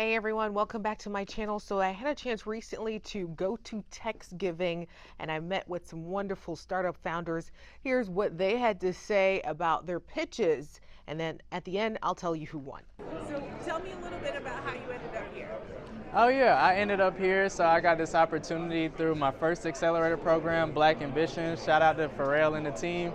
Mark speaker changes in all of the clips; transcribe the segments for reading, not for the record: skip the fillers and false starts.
Speaker 1: Hey everyone, welcome back to my channel. So I had a chance recently to go to Techsgiving and I met with some wonderful startup founders. Here's what they had to say about their pitches, and then at the end I'll tell you who won.
Speaker 2: So tell me a little bit about how you ended up here.
Speaker 3: Oh yeah, I ended up here, so I got this opportunity through my first accelerator program, Black Ambition. Shout out to Pharrell and the team.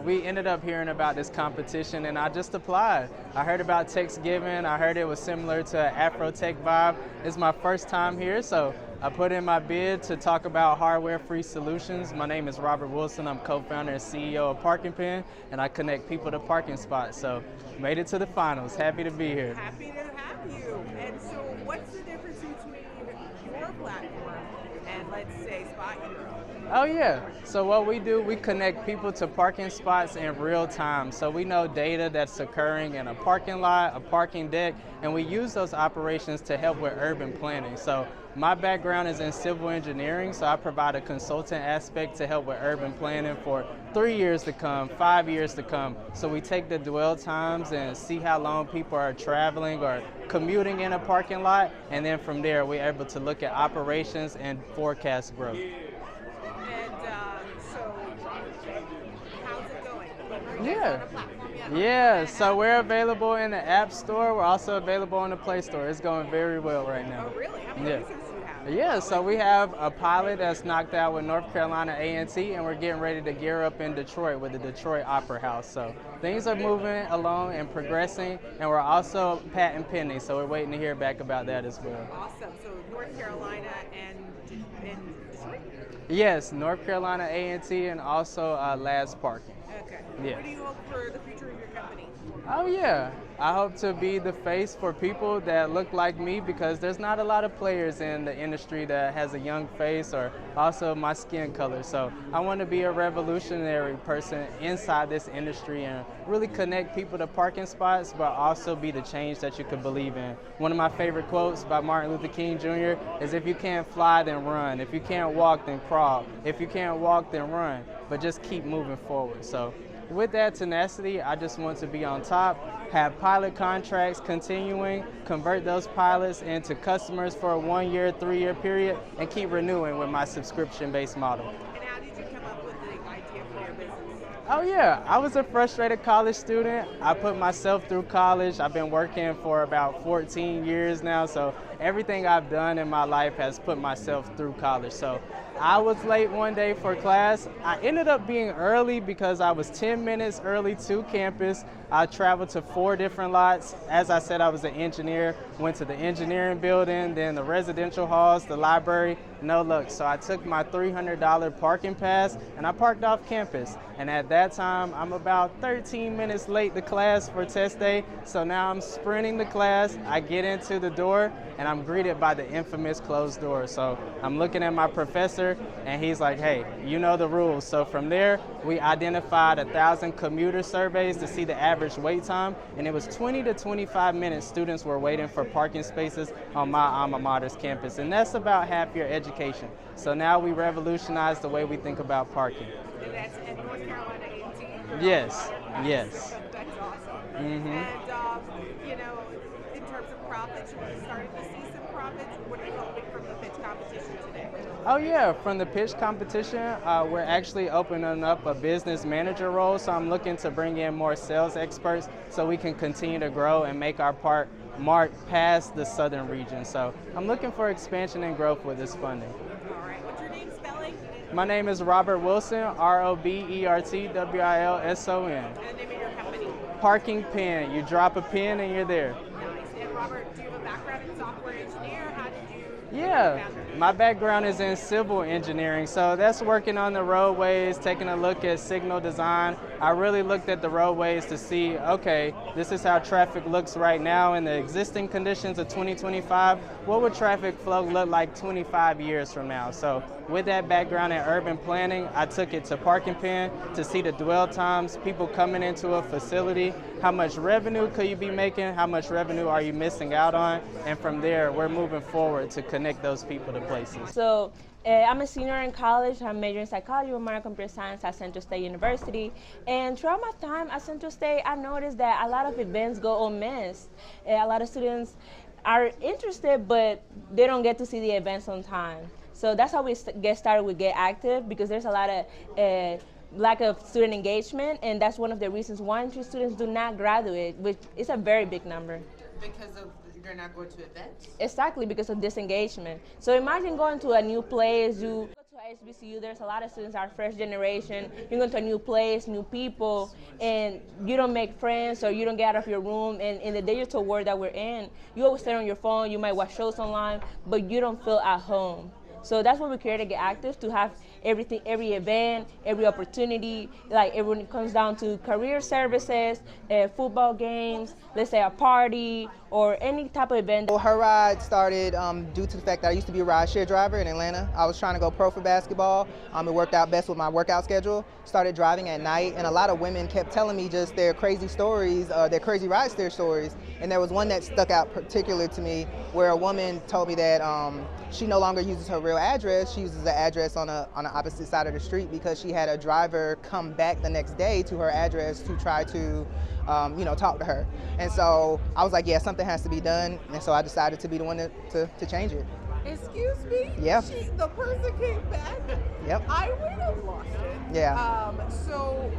Speaker 3: We ended up hearing about this competition and I just applied. I heard about Techsgiving, I heard it was similar to Afro Tech vibe. It's my first time here, so I put in my bid to talk about hardware-free solutions. My name is Robert Wilson. I'm co-founder and CEO of Parking Pen, and I connect people to parking spots. So made it to the finals. Happy to be here.
Speaker 2: Happy to have you. And so what's the difference between your platform and, let's say, Spot Hero?
Speaker 3: Oh yeah, so what we do, we connect people to parking spots in real time. So we know data that's occurring in a parking lot, a parking deck, and we use those operations to help with urban planning. So my background is in civil engineering, so I provide a consultant aspect to help with urban planning for 3 years to come, 5 years to come. So we take the dwell times and see how long people are traveling or commuting in a parking lot, and then from there we're able to look at operations and forecast growth.
Speaker 2: So how's it going?
Speaker 3: Yeah.
Speaker 2: On a platform yet?
Speaker 3: Yeah, so we're available in the App Store. We're also available on the Play Store. It's going very well right now.
Speaker 2: Oh, really? How many users do you have?
Speaker 3: Yeah, so we have a pilot that's knocked out with North Carolina A&T, and we're getting ready to gear up in Detroit with the Detroit Opera House. So things are moving along and progressing, and we're also patent pending, so we're waiting to hear back about that as well.
Speaker 2: Awesome. So North Carolina and Detroit?
Speaker 3: Yes, North Carolina A&T and also Labs Parking.
Speaker 2: Okay.
Speaker 3: Yeah.
Speaker 2: What do you hope for the future of your company?
Speaker 3: Oh yeah, I hope to be the face for people that look like me, because there's not a lot of players in the industry that has a young face or also my skin color. So I want to be a revolutionary person inside this industry and really connect people to parking spots, but also be the change that you could believe in. One of my favorite quotes by Martin Luther King Jr. is, if you can't fly, then run. If you can't walk, then crawl. If you can't walk, then run. But just keep moving forward. So with that tenacity, I just want to be on top, have pilot contracts continuing, convert those pilots into customers for a 1 year, 3 year period, and keep renewing with my subscription-based model.
Speaker 2: And how did you come up with the idea for your business?
Speaker 3: Oh yeah, I was a frustrated college student. I put myself through college. I've been working for about 14 years now, so everything I've done in my life has put myself through college. So I was late one day for class. I ended up being early because I was 10 minutes early to campus. I traveled to 4 different lots. As I said, I was an engineer. Went to the engineering building, then the residential halls, the library. No luck. So I took my $300 parking pass and I parked off campus. And at that time, I'm about 13 minutes late to class for test day. So now I'm sprinting to class. I get into the door and I'm greeted by the infamous closed door. So I'm looking at my professor and he's like, hey, you know the rules. So from there, we identified 1,000 commuter surveys to see the average wait time, and it was 20 to 25 minutes students were waiting for parking spaces on my alma mater's campus, and that's about half your education. So now we revolutionized the way we think about parking.
Speaker 2: And that's at North Carolina A&T?
Speaker 3: Yes, yes.
Speaker 2: That's awesome.
Speaker 3: Mm-hmm.
Speaker 2: And, you know, in terms of profits, we're starting to see some profits. What are you hoping from the pitch competition today?
Speaker 3: Oh yeah, from the pitch competition, we're actually opening up a business manager role, so I'm looking to bring in more sales experts so we can continue to grow and make our mark past the southern region. So I'm looking for expansion and growth with this funding.
Speaker 2: All right, what's your name spelling?
Speaker 3: My name is Robert Wilson, RobertWilson.
Speaker 2: And the name of your company?
Speaker 3: Parking Pen. You drop a pin and you're there.
Speaker 2: Nice. And Robert, do you have a background in software engineer? How did you become a
Speaker 3: Yeah,
Speaker 2: founder?
Speaker 3: my background is in civil engineering, so that's working on the roadways, taking a look at signal design. I really looked at the roadways to see, okay, this is how traffic looks right now in the existing conditions of 2025. What would traffic flow look like 25 years from now? So with that background in urban planning, I took it to Parking Pen to see the dwell times, people coming into a facility, how much revenue could you be making, how much revenue are you missing out on, and from there, we're moving forward to connect those people to places.
Speaker 4: So I'm a senior in college. I'm majoring in psychology with minor in computer science at Central State University. And throughout my time at Central State, I noticed that a lot of events go unmissed. A lot of students are interested, but they don't get to see the events on time. So that's how we get started with Get Active, because there's a lot of lack of student engagement, and that's one of the reasons why students do not graduate, which is a very big number.
Speaker 2: Because of you're not going to events?
Speaker 4: Exactly, because of disengagement. So imagine going to a new place, you go to HBCU, there's a lot of students are first generation, you go to a new place, new people, and you don't make friends or you don't get out of your room, and in the digital world that we're in, you always stay on your phone, you might watch shows online, but you don't feel at home. So that's what we created Get Active, to have everything, every event, every opportunity, like when it comes down to career services, football games, let's say a party, or any type of event.
Speaker 5: Well, HerRIDE started due to the fact that I used to be a rideshare driver in Atlanta. I was trying to go pro for basketball. It worked out best with my workout schedule. Started driving at night, and a lot of women kept telling me just their crazy stories, their crazy rideshare stories. And there was one that stuck out particular to me, where a woman told me that she no longer uses her real address. She uses the address on the opposite side of the street because she had a driver come back the next day to her address to try to talk to her. And so I was like, yeah, something has to be done. And so I decided to be the one to change it.
Speaker 2: Excuse me?
Speaker 5: Yeah.
Speaker 2: The person came back?
Speaker 5: Yep.
Speaker 2: I would have lost it.
Speaker 5: Yeah.
Speaker 2: So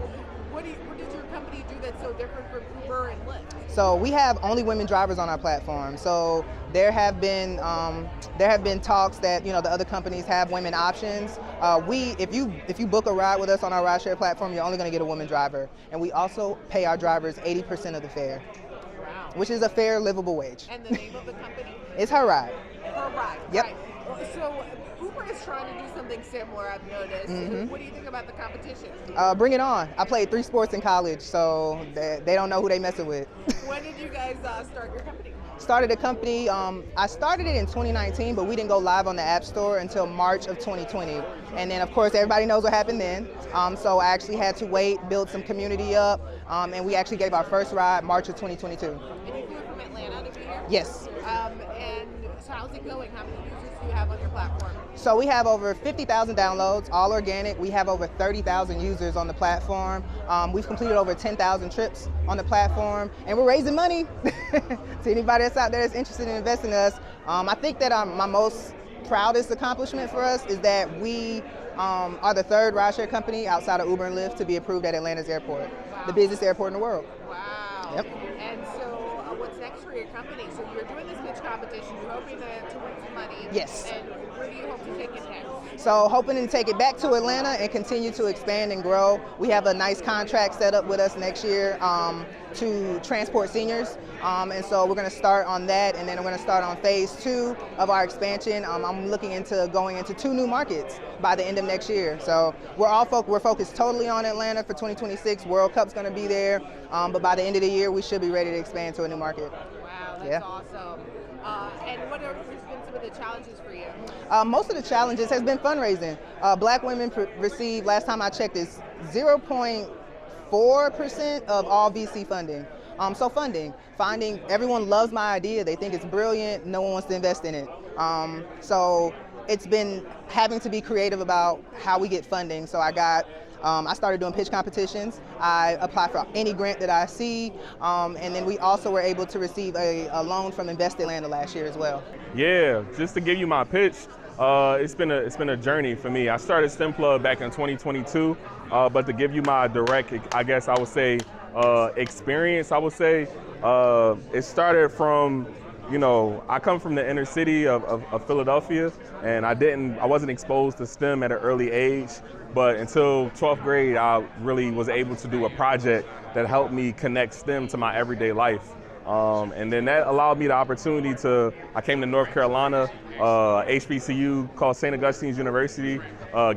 Speaker 2: what did your company do that's so different from Uber and Lyft?
Speaker 5: So we have only women drivers on our platform. So there have been talks that the other companies have women options. If you book a ride with us on our rideshare platform, you're only going to get a woman driver, and we also pay our drivers 80% of the fare,
Speaker 2: Wow.
Speaker 5: which is a fair, livable wage.
Speaker 2: And the name of the company?
Speaker 5: It's HerRIDE.
Speaker 2: HerRIDE.
Speaker 5: Yep.
Speaker 2: Right. So Uber is trying to do something similar, I've noticed.
Speaker 5: Mm-hmm.
Speaker 2: What do you think about the competition?
Speaker 5: Bring it on. I played 3 sports in college, so they don't know who they messing with.
Speaker 2: When did you guys start your company?
Speaker 5: Started a company, I started it in 2019, but we didn't go live on the App Store until March of 2020. And then, of course, everybody knows what happened then. So I actually had to wait, build some community up, and we actually gave our first ride March of 2022.
Speaker 2: And you flew from Atlanta to be here?
Speaker 5: Yes.
Speaker 2: And so how's it going? How many users do you have on your platform?
Speaker 5: So we have over 50,000 downloads, all organic. We have over 30,000 users on the platform. We've completed over 10,000 trips on the platform, and we're raising money. To anybody that's out there that's interested in investing in us, I think that my most proudest accomplishment for us is that we are the 3rd rideshare company outside of Uber and Lyft to be approved at Atlanta's airport, the busiest airport in the world.
Speaker 2: Wow.
Speaker 5: Yep.
Speaker 2: And so what's next for your company? So you're doing this pitch competition, you're hoping to win some money.
Speaker 5: Yes.
Speaker 2: And where do you hope to take it next?
Speaker 5: So hoping to take it back to Atlanta and continue to expand and grow. We have a nice contract set up with us next year to transport seniors. And so we're going to start on that, and then we're going to start on phase 2 of our expansion. I'm looking into going into 2 new markets by the end of next year. So we're focused totally on Atlanta for 2026. World Cup's going to be there, but by the end of the year, we should be ready to expand to a new market.
Speaker 2: Wow, that's
Speaker 5: Yeah.
Speaker 2: awesome. And what have been some of the challenges for you?
Speaker 5: Most of the challenges has been fundraising. Black women receive, last time I checked, is 0.4% of all VC funding. So finding, everyone loves my idea. They think it's brilliant. No one wants to invest in it. So it's been having to be creative about how we get funding. So I started doing pitch competitions. I apply for any grant that I see. And then we also were able to receive a loan from Invest Atlanta last year as well.
Speaker 6: Yeah, just to give you my pitch, it's been a journey for me. I started STEM Plug back in 2022, but to give you my direct, I guess I would say, experience, I would say, it started from, I come from the inner city of Philadelphia, and I wasn't exposed to STEM at an early age, but until 12th grade, I really was able to do a project that helped me connect STEM to my everyday life. And then that allowed me the opportunity I came to North Carolina, HBCU called St. Augustine's University,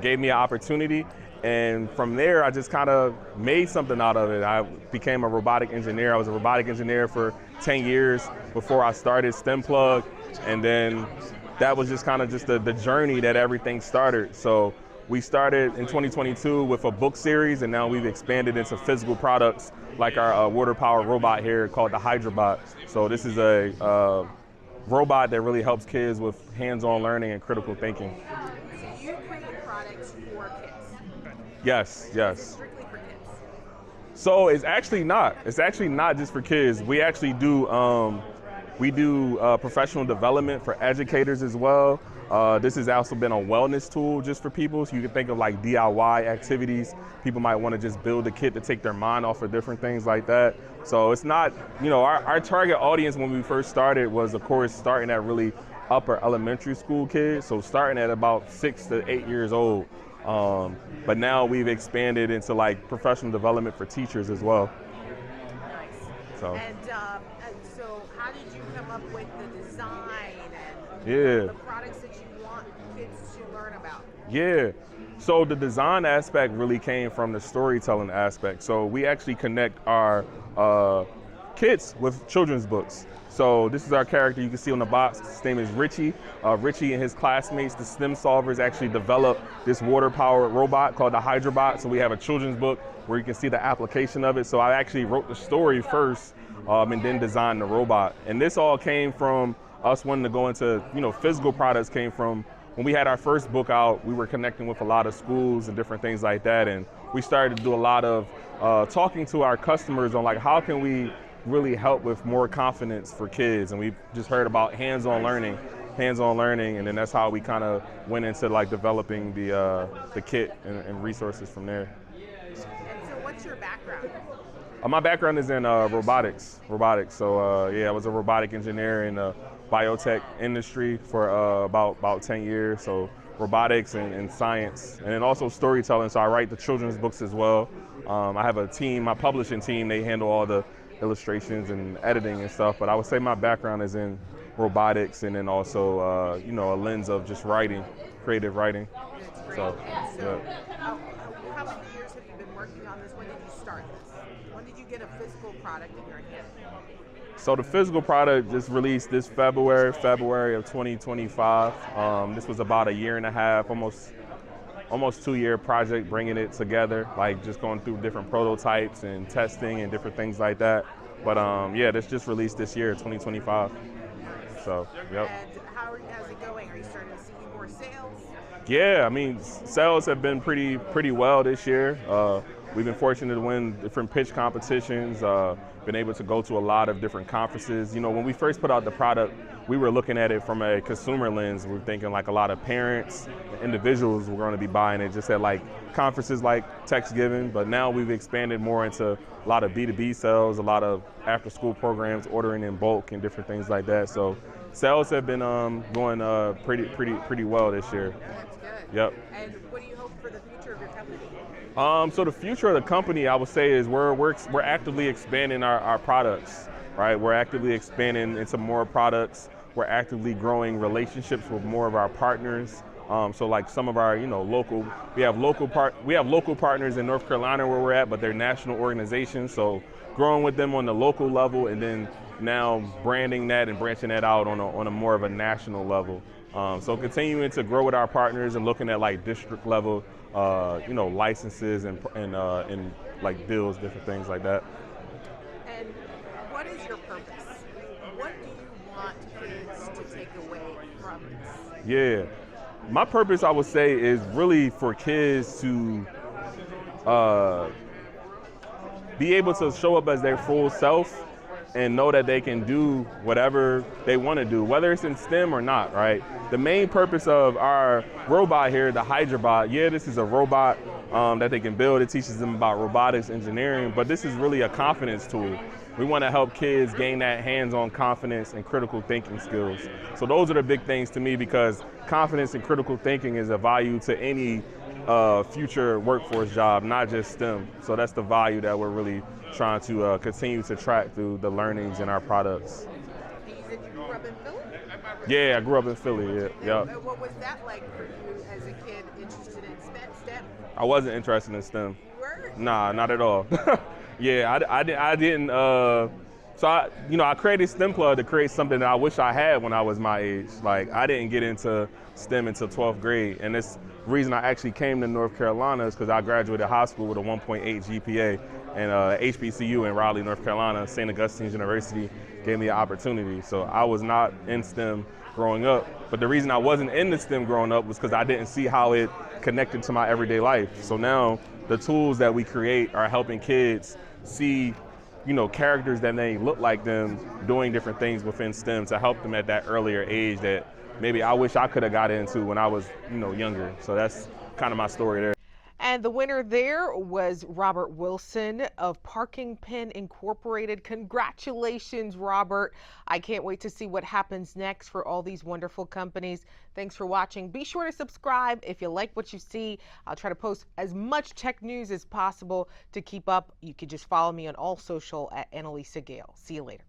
Speaker 6: gave me an opportunity. And from there, I just kind of made something out of it. I became a robotic engineer. I was a robotic engineer for 10 years before I started STEM Plug. And then that was just kind of just the journey that everything started. So we started in 2022 with a book series, and now we've expanded into physical products like our water-powered robot here called the HydroBot. So this is a robot that really helps kids with hands-on learning and critical thinking.
Speaker 2: So you create products for kids?
Speaker 6: Yes,
Speaker 2: Is it
Speaker 6: yes.
Speaker 2: strictly for kids?
Speaker 6: So it's actually not. It's actually not just for kids. We actually do professional development for educators as well. This has also been a wellness tool just for people. So you can think of like DIY activities. People might want to just build a kit to take their mind off of different things like that. So it's not, our target audience when we first started was, of course, starting at really upper elementary school kids. So starting at about 6 to 8 years old. But now we've expanded into like professional development for teachers as well.
Speaker 2: Nice.
Speaker 6: So.
Speaker 2: And so how did you come up with the design and
Speaker 6: Yeah.
Speaker 2: the products that you want kids to learn about?
Speaker 6: Yeah. So the design aspect really came from the storytelling aspect. So we actually connect our kids with children's books. So this is our character you can see on the box. His name is Richie. Richie and his classmates, the STEM solvers, actually developed this water-powered robot called the HydroBot. So we have a children's book where you can see the application of it. So I actually wrote the story first and then designed the robot. And this all came from us wanting to go into, physical products came from when we had our first book out, we were connecting with a lot of schools and different things like that. And we started to do a lot of talking to our customers on like, how can we really help with more confidence for kids? And we just heard about hands-on learning. And then that's how we kind of went into like developing the kit and resources from there.
Speaker 2: And so what's your background?
Speaker 6: My background is in robotics. So I was a robotic engineer in the biotech industry for about 10 years. So robotics and science, and then also storytelling. So I write the children's books as well. I have a team, my publishing team, they handle all the illustrations and editing and stuff. But I would say my background is in robotics, and then also a lens of just writing, creative writing.
Speaker 2: That's great.
Speaker 6: So,
Speaker 2: So how many years have you been working on this? When did you start this? When did you get a physical product in your hand?
Speaker 6: So the physical product just released this February of 2025. This was about a year and a half, almost 2-year project, bringing it together, like just going through different prototypes and testing and different things like that. But this just released this year, 2025. So, yep.
Speaker 2: And how's it going? Are you starting to see more sales?
Speaker 6: Yeah, I mean, sales have been pretty well this year. We've been fortunate to win different pitch competitions, been able to go to a lot of different conferences. When we first put out the product, we were looking at it from a consumer lens. We were thinking like a lot of parents, individuals were going to be buying it just at like conferences like Techsgiving, but now we've expanded more into a lot of B2B sales, a lot of after school programs, ordering in bulk and different things like that. So sales have been going pretty well this year.
Speaker 2: That's good.
Speaker 6: Yep.
Speaker 2: And what do you hope for the future of your company?
Speaker 6: So the future of the company, I would say, is we're actively expanding our products, right? We're actively expanding into more products. We're actively growing relationships with more of our partners. So like some of our, we have local partners in North Carolina where we're at, but they're national organizations. So growing with them on the local level, and then now branding that and branching that out on a more of a national level. So continuing to grow with our partners and looking at like district level, licenses and like bills, different things like that.
Speaker 2: And what is your purpose? What do you want kids to take away from this?
Speaker 6: Yeah, my purpose, I would say, is really for kids to be able to show up as their full self and know that they can do whatever they want to do, whether it's in STEM or not, right? The main purpose of our robot here, the HydroBot, this is a robot that they can build. It teaches them about robotics engineering, but this is really a confidence tool. We want to help kids gain that hands-on confidence and critical thinking skills. So those are the big things to me, because confidence and critical thinking is a value to any future workforce job, not just STEM. So that's the value that we're really trying to continue to track through the learnings in our products.
Speaker 2: You said you grew up in Philly?
Speaker 6: Yeah, I grew up in Philly, yeah.
Speaker 2: And what was that like for you as a kid interested in STEM?
Speaker 6: I wasn't interested in STEM.
Speaker 2: You were?
Speaker 6: Nah, not at all. Yeah, I didn't, so I created STEM Plug to create something that I wish I had when I was my age. Like, I didn't get into STEM until 12th grade, and this reason I actually came to North Carolina is because I graduated high school with a 1.8 GPA, and HBCU in Raleigh, North Carolina, St. Augustine's University gave me an opportunity. So I was not in STEM growing up, but the reason I wasn't in the STEM growing up was because I didn't see how it connected to my everyday life. So now the tools that we create are helping kids see, you know, characters that may look like them doing different things within STEM to help them at that earlier age that maybe I wish I could have got into when I was, you know, younger. So that's kind of my story there.
Speaker 1: And the winner there was Robert Wilson of Parking Pen Incorporated. Congratulations, Robert. I can't wait to see what happens next for all these wonderful companies. Thanks for watching. Be sure to subscribe if you like what you see. I'll try to post as much tech news as possible to keep up. You can just follow me on all social at Anna-Lysa Gayle. See you later.